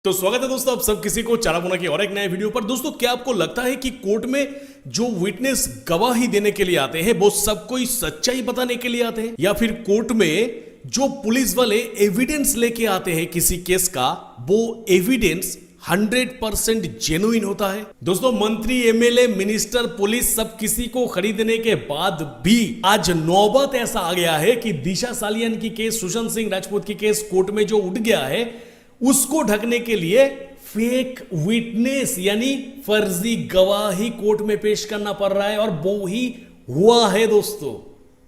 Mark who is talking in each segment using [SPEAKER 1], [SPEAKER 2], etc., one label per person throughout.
[SPEAKER 1] तो स्वागत है दोस्तों आप सब किसी को चारापोना की और एक नए वीडियो पर। दोस्तों क्या आपको लगता है कि कोर्ट में जो विटनेस गवाही देने के लिए आते हैं वो सब कोई सच्चाई बताने के लिए आते हैं, या फिर कोर्ट में जो पुलिस वाले एविडेंस लेके आते हैं किसी केस का वो एविडेंस 100% जेन्युइन होता है? दोस्तों मंत्री, एमएलए, मिनिस्टर, पुलिस सब किसी को खरीदने के बाद भी आज नौबत ऐसा आ गया है कि दिशा सालियन की केस, सुशांत सिंह राजपूत की केस कोर्ट में जो उठ गया है उसको ढकने के लिए फेक विटनेस यानी फर्जी गवाही कोर्ट में पेश करना पड़ रहा है। और वो ही हुआ है दोस्तों,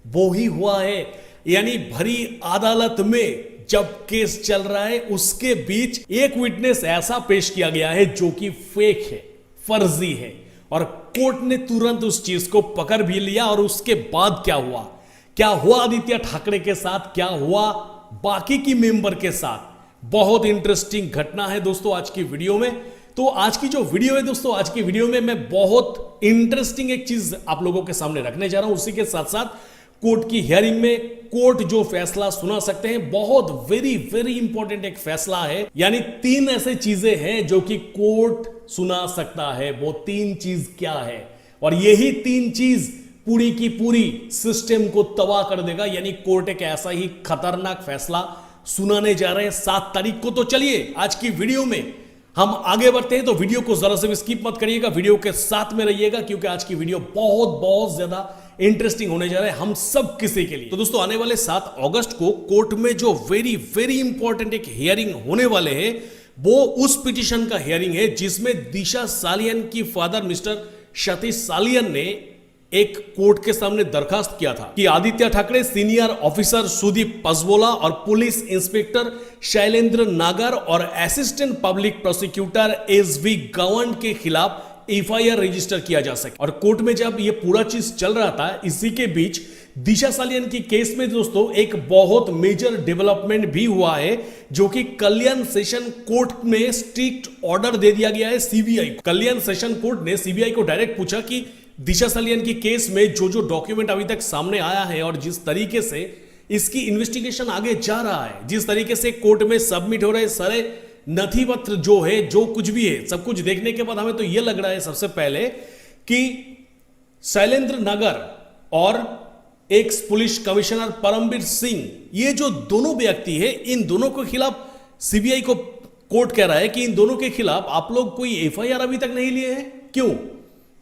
[SPEAKER 1] वो ही हुआ है। यानी भरी अदालत में जब केस चल रहा है उसके बीच एक विटनेस ऐसा पेश किया गया है जो कि फेक है, फर्जी है, और कोर्ट ने तुरंत उस चीज को पकड़ भी लिया। और उसके बाद क्या हुआ आदित्य ठाकरे के साथ, क्या हुआ बाकी की मेंबर के साथ, बहुत इंटरेस्टिंग घटना है दोस्तों आज की वीडियो में। तो आज की जो वीडियो है दोस्तों, आज की वीडियो में मैं बहुत इंटरेस्टिंग एक चीज आप लोगों के सामने रखने जा रहा हूं। उसी के साथ साथ कोर्ट की हियरिंग में कोर्ट जो फैसला सुना सकते हैं, बहुत वेरी वेरी इंपॉर्टेंट एक फैसला है। यानी 3 ऐसे चीजें हैं जो कि कोर्ट सुना सकता है। वो 3 चीज क्या है? और यही 3 चीज पूरी की पूरी सिस्टम को तबाह कर देगा। यानी कोर्ट एक ऐसा ही खतरनाक फैसला सुनाने जा रहे हैं 7 तारीख को। तो चलिए आज की वीडियो में हम आगे बढ़ते हैं। तो वीडियो को जरा से भी स्किप मत करिएगा, वीडियो के साथ में रहिएगा क्योंकि आज की वीडियो बहुत बहुत ज्यादा इंटरेस्टिंग होने जा रहा है हम सब किसी के लिए। तो दोस्तों आने वाले 7 अगस्त को कोर्ट में जो वेरी वेरी इंपॉर्टेंट एक हियरिंग होने वाले हैं वो उस पिटीशन का हियरिंग है जिसमें दिशा सालियन की फादर मिस्टर सतीश सालियन ने एक कोर्ट के सामने दरखास्त किया था कि आदित्य ठाकरे, सीनियर ऑफिसर सुदीप पसबोला और पुलिस इंस्पेक्टर शैलेंद्र नागर और assistant public prosecutor SV Gawand के खिलाफ एफआईआर रजिस्टर किया जा सके। और कोर्ट में जब ये पूरा चीज चल रहा था, इसी के बीच दिशा सालियन की केस में दोस्तों एक बहुत मेजर डेवलपमेंट भी हुआ है, जो कि कल्याण सेशन कोर्ट में स्ट्रिक्ट ऑर्डर दे दिया गया है सीबीआई को। कल्याण सेशन कोर्ट ने सीबीआई को डायरेक्ट पूछा कि दिशा सालियन की केस में जो डॉक्यूमेंट अभी तक सामने आया है और जिस तरीके से इसकी इन्वेस्टिगेशन आगे जा रहा है, जिस तरीके से कोर्ट में सबमिट हो रहे सारे नथी पत्र जो है, जो कुछ भी है, सब कुछ देखने के बाद हमें तो यह लग रहा है सबसे पहले कि शैलेंद्र नगर और ex police commissioner Paramvir Singh, ये जो दोनों व्यक्ति है, इन दोनों के खिलाफ सीबीआई को कोर्ट कह रहा है कि इन दोनों के खिलाफ आप लोग कोई एफआईआर अभी तक नहीं लिए हैं। क्यों?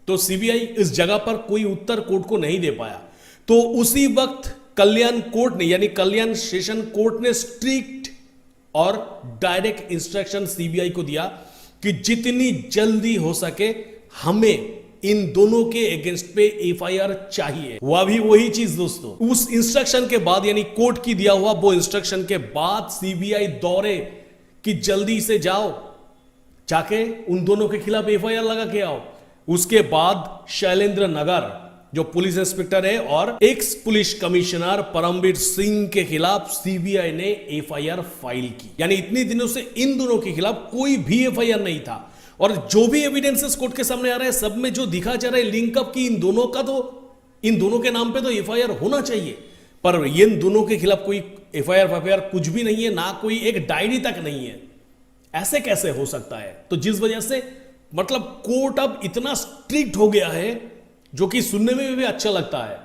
[SPEAKER 1] तो सीबीआई इस जगह पर कोई उत्तर कोर्ट को नहीं दे पाया। तो उसी वक्त कल्याण कोर्ट ने यानी कल्याण सेशन कोर्ट ने स्ट्रिक्ट और डायरेक्ट इंस्ट्रक्शन सीबीआई को दिया कि जितनी जल्दी हो सके हमें इन दोनों के अगेंस्ट पे एफआईआर चाहिए। वह भी वही चीज दोस्तों, उस इंस्ट्रक्शन के बाद यानी कोर्ट की दिया हुआ वो इंस्ट्रक्शन के बाद सीबीआई दौड़े कि जल्दी से जाओ, जाके उन दोनों के खिलाफ एफआईआर लगा के आओ। उसके बाद शैलेंद्र नगर जो पुलिस इंस्पेक्टर है और ex police commissioner Paramvir Singh के खिलाफ सीबीआई ने एफआईआर फाइल की। यानी इतने दिनों से इन दोनों के खिलाफ कोई भी एफआईआर नहीं था। और जो भी एविडेंसेस कोर्ट के सामने आ रहे हैं सब में जो दिखा जा रहा है लिंकअप की इन दोनों का, तो इन दोनों के नाम पे तो एफआईआर होना चाहिए, पर इन दोनों के खिलाफ कोई एफआईआर कुछ भी नहीं है, ना कोई एक डायरी तक नहीं है। ऐसे कैसे हो सकता है? तो जिस वजह से मतलब कोर्ट अब इतना स्ट्रिक्ट हो गया है, जो कि सुनने में भी अच्छा लगता है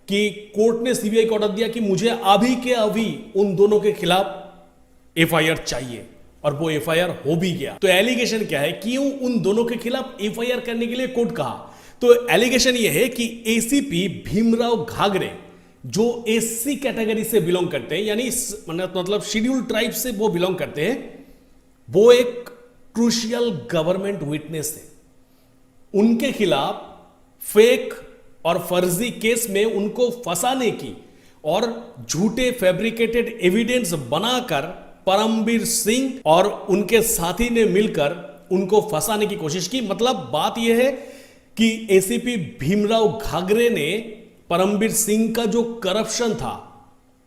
[SPEAKER 1] कि कोर्ट ने सीबीआई को ऑर्डर दिया कि मुझे अभी के अभी उन दोनों के खिलाफ एफआईआर चाहिए, और वो एफआईआर हो भी गया। तो एलिगेशन क्या है, क्यों उन दोनों के खिलाफ एफआईआर करने के लिए कोर्ट कहा? तो एलिगेशन ये है कि एसीपी भीमराव घागरे जो एससी कैटेगरी से बिलोंग करते हैं, यानी मतलब शेड्यूल ट्राइब से वो बिलोंग करते हैं, वो एक क्रूशियल गवर्नमेंट विटनेस है। उनके खिलाफ फेक और फर्जी केस में उनको फंसाने की और झूठे फैब्रिकेटेड एविडेंस बनाकर परमवीर सिंह और उनके साथी ने मिलकर उनको फंसाने की कोशिश की। मतलब बात यह है कि एसीपी भीमराव घागरे ने परमवीर सिंह का जो करप्शन था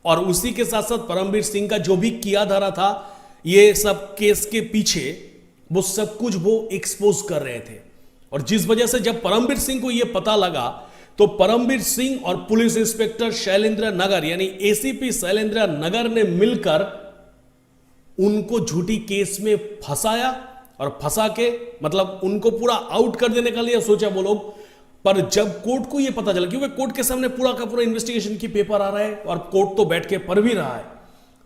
[SPEAKER 1] और उसी के साथ साथ परमवीर सिंह का जो भी किया धरा था, ये सब केस के पीछे वो सब कुछ वो एक्सपोज कर रहे थे। और जिस वजह से जब परमवीर सिंह को यह पता लगा तो परमवीर सिंह और पुलिस इंस्पेक्टर शैलेंद्र नगर यानी एसीपी शैलेंद्र नगर ने मिलकर उनको झूठी केस में फंसाया और फंसा के मतलब उनको पूरा आउट कर देने का लिए सोचा वो लोग। पर जब कोर्ट को ये पता चला, क्योंकि कोर्ट के सामने पूरा का पूरा इन्वेस्टिगेशन की पेपर आ रहा है और कोर्ट तो बैठ के पढ़ भी रहा है,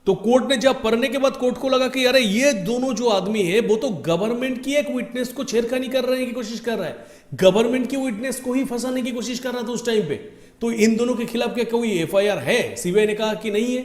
[SPEAKER 1] तो कोर्ट ने जब पढ़ने के बाद कोर्ट को लगा कि अरे ये दोनों जो आदमी है वो तो गवर्नमेंट की एक विटनेस को छेड़खानी कर रहे हैं की कोशिश कर रहा है, गवर्नमेंट की विटनेस को ही फंसाने की कोशिश कर रहा था उस टाइम पे। तो इन दोनों के खिलाफ क्या कोई एफआईआर है? सीबीआई ने कहा कि नहीं है।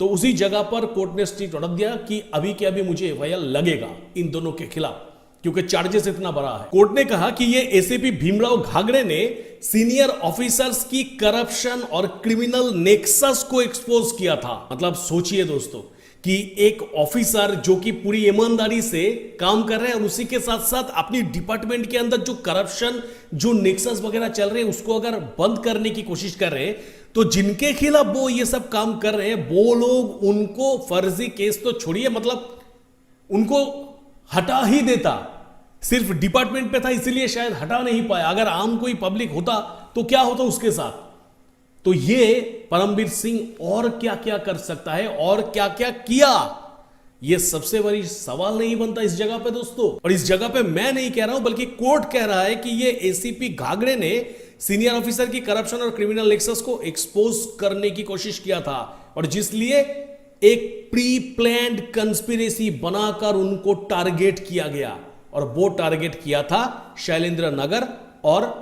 [SPEAKER 1] तो उसी जगह पर कोर्ट ने स्ट्रिक्ट ऑर्डर दिया कि अभी के अभी मुझे एफआईआर लगेगा इन दोनों के खिलाफ, क्योंकि चार्जेस इतना बड़ा है। कोर्ट ने कहा कि ये एसीपी भीमराव घागड़े ने सीनियर ऑफिसर्स की करप्शन और क्रिमिनल नेक्सस को एक्सपोज किया था। मतलब सोचिए दोस्तों कि एक ऑफिसर जो कि पूरी ईमानदारी से काम कर रहे हैं और उसी के साथ साथ अपनी डिपार्टमेंट के अंदर जो करप्शन, जो नेक्सस वगैरह चल रहे हैं उसको अगर बंद करने की कोशिश कर रहे हैं, तो जिनके खिलाफ वो ये सब काम कर रहे हैं वो लोग उनको फर्जी केस तो छोड़िए, मतलब उनको हटा ही देता। सिर्फ डिपार्टमेंट पे था इसलिए शायद हटा नहीं पाया, अगर आम कोई पब्लिक होता तो क्या होता उसके साथ। तो ये परमवीर सिंह और क्या क्या कर सकता है और क्या क्या किया, ये सबसे बड़ी सवाल नहीं बनता इस जगह पे दोस्तों। और इस जगह पे मैं नहीं कह रहा हूं बल्कि कोर्ट कह रहा है कि ये एसीपी घागड़े ने सीनियर ऑफिसर की करप्शन और क्रिमिनल नेक्सस को एक्सपोज करने की कोशिश किया था, और जिसलिए एक प्री प्लान्ड कंस्पिरेसी बनाकर उनको टारगेट किया गया, और वो टारगेट किया था शैलेंद्र नगर और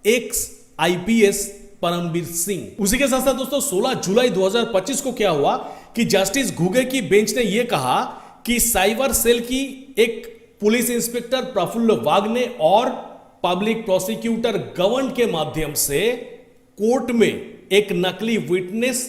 [SPEAKER 1] एक्स आईपीएस परमवीर सिंह। उसी के साथ साथ दोस्तों 16 जुलाई 2025 को क्या हुआ कि जस्टिस घुगे की बेंच ने यह कहा कि साइबर सेल की एक पुलिस इंस्पेक्टर प्रफुल्ल वाघ ने और पब्लिक प्रोसिक्यूटर गवर्न के माध्यम से कोर्ट में एक नकली विटनेस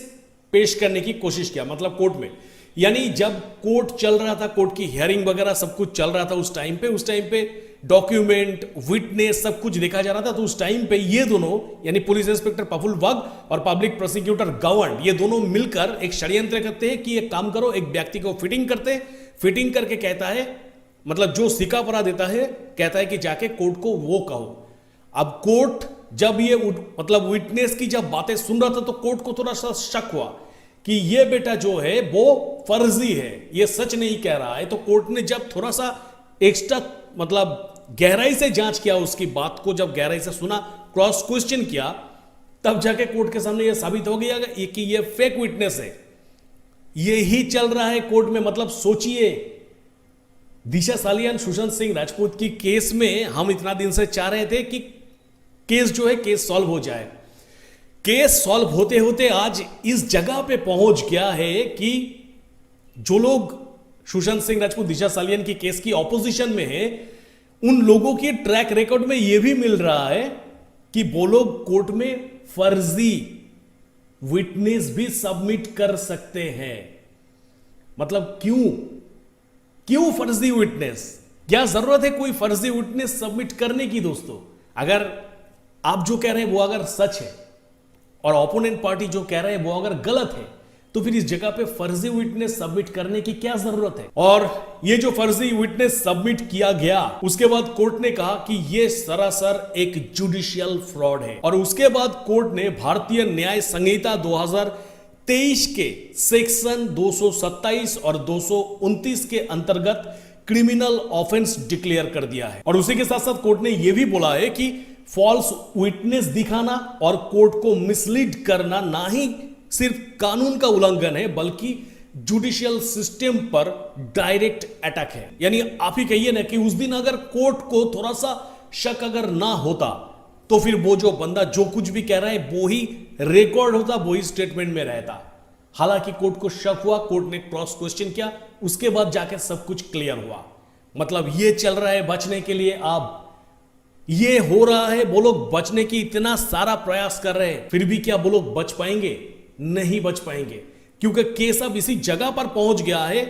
[SPEAKER 1] पेश करने की कोशिश किया। मतलब कोर्ट में, यानी जब कोर्ट चल रहा था, कोर्ट की हियरिंग वगैरह सब कुछ चल रहा था उस टाइम पे डॉक्यूमेंट, विटनेस सब कुछ देखा जा रहा था। तो उस टाइम पे ये दोनों यानी पुलिस इंस्पेक्टर प्रफुल्ल वाघ और पब्लिक प्रोसिक्यूटर गवर्न, ये दोनों मिलकर एक षड्यंत्र करते हैं कि एक काम करो, एक व्यक्ति को फिटिंग करते, फिटिंग करके कहता है, मतलब जो सिक्का परा देता है, कहता है कि जाके कोर्ट को वो कहो। अब कोर्ट जब ये मतलब विटनेस की जब बातें सुन रहा था तो कोर्ट को थोड़ा सा शक हुआ कि ये बेटा जो है वो फर्जी है, ये सच नहीं कह रहा है। तो कोर्ट ने जब थोड़ा सा एक्स्ट्रा मतलब गहराई से जांच किया, उसकी बात को जब गहराई से सुना, क्रॉस क्वेश्चन किया, तब जाके कोर्ट के सामने ये साबित हो गया कि ये फेक विटनेस है। ये ही चल रहा है कोर्ट में। मतलब सोचिए, दिशा सालियान सुशांत सिंह राजपूत की केस में हम इतना दिन से चाह रहे थे कि केस जो है केस सॉल्व हो जाए। केस सॉल्व होते होते आज इस जगह पे पहुंच गया है कि जो लोग सुशांत सिंह राजपूत, दिशा सालियान की केस की ऑपोजिशन में है, उन लोगों की ट्रैक रिकॉर्ड में यह भी मिल रहा है कि वो लोग कोर्ट में फर्जी विटनेस भी सबमिट कर सकते हैं। मतलब क्यों फर्जी विटनेस? क्या जरूरत है कोई फर्जी विटनेस सबमिट करने की दोस्तों? अगर आप जो कह रहे हैं वो अगर सच है और ओपोनेंट पार्टी जो कह रहे हैं वो अगर गलत है, तो फिर इस जगह पे फर्जी विटनेस सबमिट करने की क्या जरूरत है? और ये जो फर्जी विटनेस सबमिट किया गया, उसके बाद कोर्ट ने कहा कि ये सरासर एक जुडिशियल फ्रॉड है। और उसके बाद कोर्ट ने भारतीय न्याय संहिता 2023 के सेक्शन 227 और 229 के अंतर्गत क्रिमिनल ऑफेंस डिक्लेयर कर दिया है। और उसी के साथ साथ कोर्ट ने यह भी बोला है कि फॉल्स विटनेस दिखाना और कोर्ट को मिसलीड करना ना ही सिर्फ कानून का उल्लंघन है, बल्कि जुडिशियल सिस्टम पर डायरेक्ट अटैक है। यानी आप ही कहिए ना कि उस दिन अगर कोर्ट को थोड़ा सा शक अगर ना होता, तो फिर वो जो बंदा जो कुछ भी कह रहा है वो ही रिकॉर्ड होता, वो ही स्टेटमेंट में रहता। हालांकि कोर्ट को शक हुआ, कोर्ट ने क्रॉस क्वेश्चन किया, उसके बाद जाके सब कुछ क्लियर हुआ। मतलब ये चल रहा है बचने के लिए, अब ये हो रहा है, वो लोग बचने की इतना सारा प्रयास कर रहे हैं, फिर भी क्या वो लोग बच पाएंगे? नहीं बच पाएंगे, क्योंकि केस अब इसी जगह पर पहुंच गया है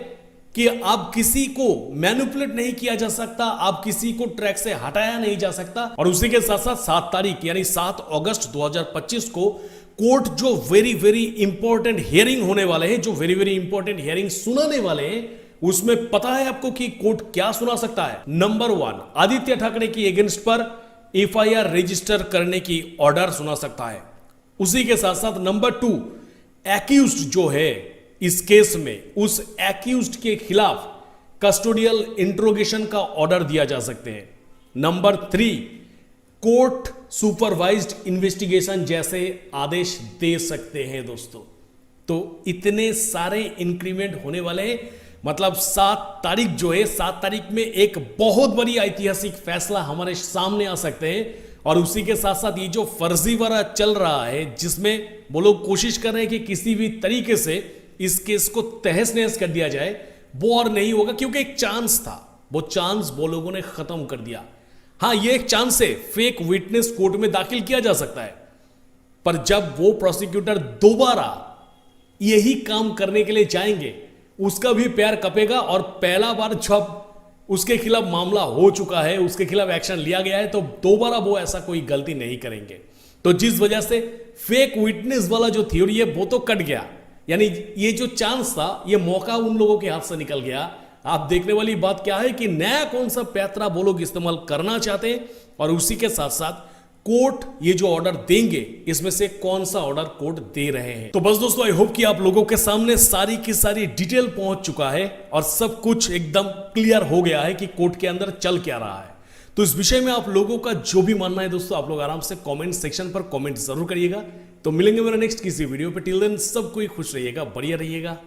[SPEAKER 1] कि अब किसी को मैनिपुलेट नहीं किया जा सकता, अब किसी को ट्रैक से हटाया नहीं जा सकता। और उसी के साथ साथ 7 तारीख यानी 7 अगस्त 2025 को कोर्ट जो वेरी वेरी इंपॉर्टेंट हियरिंग होने वाले हैं, जो वेरी वेरी इंपॉर्टेंट हियरिंग सुनाने वाले हैं, उसमें पता है आपको कि कोर्ट क्या सुना सकता है? नंबर 1, आदित्य ठाकरे की अगेंस्ट पर एफआईआर रजिस्टर करने की ऑर्डर सुना सकता है। उसी के साथ साथ नंबर 2, एक्यूज्ड जो है इस केस में उस एक्यूज्ड के खिलाफ कस्टोडियल इंट्रोगेशन का ऑर्डर दिया जा सकते हैं। नंबर 3, कोर्ट सुपरवाइज्ड इन्वेस्टिगेशन जैसे आदेश दे सकते हैं दोस्तों। तो इतने सारे इंक्रीमेंट होने वाले हैं, मतलब 7 तारीख जो है, 7 तारीख में एक बहुत बड़ी ऐतिहासिक फैसला हमारे सामने आ सकते हैं। और उसी के साथ साथ ये जो फर्जीवाड़ा चल रहा है, जिसमें वो लोग कोशिश कर रहे हैं कि किसी भी तरीके से इस केस को तहस नहस कर दिया जाए, वो और नहीं होगा, क्योंकि एक चांस था, वो चांस वो लोगों ने खत्म कर दिया। हाँ, ये एक चांस है, फेक विटनेस कोर्ट में दाखिल किया जा सकता है, पर जब वो प्रोसिक्यूटर दोबारा यही काम करने के लिए जाएंगे, उसका भी पैर कपेगा। और पहला बार जब उसके खिलाफ मामला हो चुका है, उसके खिलाफ एक्शन लिया गया है, तो दोबारा वो ऐसा कोई गलती नहीं करेंगे। तो जिस वजह से फेक विटनेस वाला जो थ्योरी है वो तो कट गया, यानी ये जो चांस था, ये मौका उन लोगों के हाथ से निकल गया। आप देखने वाली बात क्या है कि नया कौन सा पैतरा वो लोग इस्तेमाल करना चाहते हैं, और उसी के साथ साथ कोर्ट ये जो ऑर्डर देंगे, इसमें से कौन सा ऑर्डर कोर्ट दे रहे हैं। तो बस दोस्तों, आई होप कि आप लोगों के सामने सारी की सारी डिटेल पहुंच चुका है और सब कुछ एकदम क्लियर हो गया है कि कोर्ट के अंदर चल क्या रहा है। तो इस विषय में आप लोगों का जो भी मानना है दोस्तों, आप लोग आराम से कमेंट सेक्शन पर कमेंट जरूर करिएगा। तो मिलेंगे मेरा नेक्स्ट किसी वीडियो पे। टिल देन सब कोई खुश रहिएगा, बढ़िया रहिएगा।